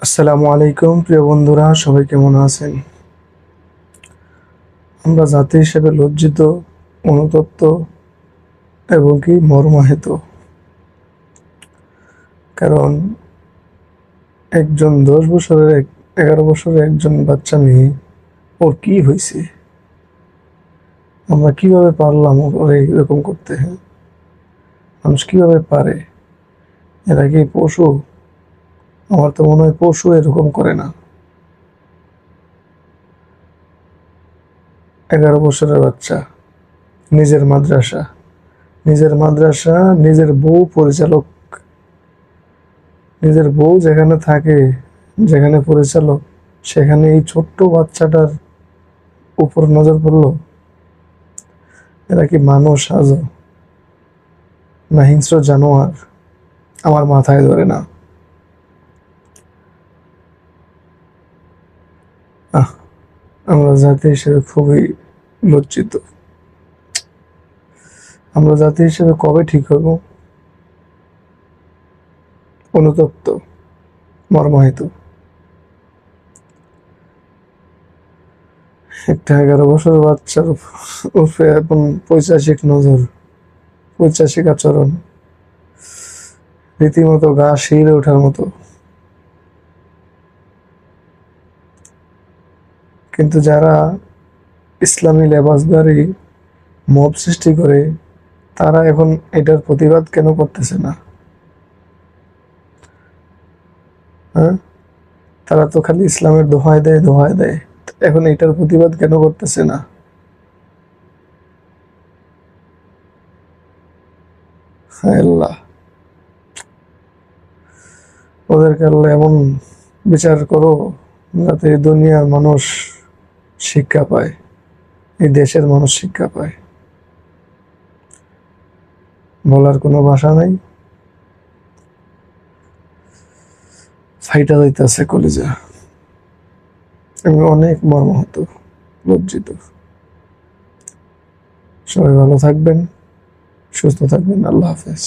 আসসালামু আলাইকুম প্রিয় বন্ধুরা, সবাই কেমন আছেন? আমরা জাতি হিসেবে লজ্জিত, অনুতপ্ত এবং কি মর্মাহত। কারণ একজন 10 বছরের 11 বছরের একজন বাচ্চা মেয়ে, ওর কি হয়েছে? আমরা কিভাবে পারলাম ওরে এরকম করতে? হ্যাঁ, মানুষ কিভাবে পারে? এরা কি পশু? আমার তো মনে হয় পশু এরকম করে না। 11 বছরের বাচ্চা, নিজের মাদ্রাসা, নিজের বউ পরিচালক, নিজের বউ যেখানে থাকে, যেখানে পরিচালক, সেখানে এই ছোট্ট বাচ্চাটার উপর নজর পড়লো। এরা কি মানুষ আজও, না হিংস্র জানোয়ার? আমার মাথায় ধরে না। আহ, আমরা জাতি হিসেবে খুবই লজ্জিত। আমরা জাতি হিসেবে কবে ঠিক হব? অনুতপ্ত, মর্মাহিত। একটা 11 বছরের বাচ্চার উপরে এখন পৈশাচিক নজর, পৈশাচিক আচরণ, রীতিমতো গা শিউরে ওঠার মতো। কিন্তু যারা ইসলামী লেবাসধারী মব সৃষ্টি করে, তারা এখন এটার প্রতিবাদ কেন করতেছে না? হ্যাঁ, তারা তো খালি ইসলামের দোহাই দেয়, দোহাই দেয়। এখন এটার প্রতিবাদ কেন করতেছে না? হায় আল্লাহ, ওদেরকে আল্লাহ এমন বিচার করো যাতে এই দুনিয়ার মানুষ শিক্ষা পায়, এই দেশের মানুষ শিক্ষা পায়। বলার কোনো ভাষা নাই, ফাইটা যাইতেছে কলিজা। আমি অনেক মর্মাহত, লজ্জিত। সবাই ভালো থাকবেন, সুস্থ থাকবেন। আল্লাহ হাফেজ।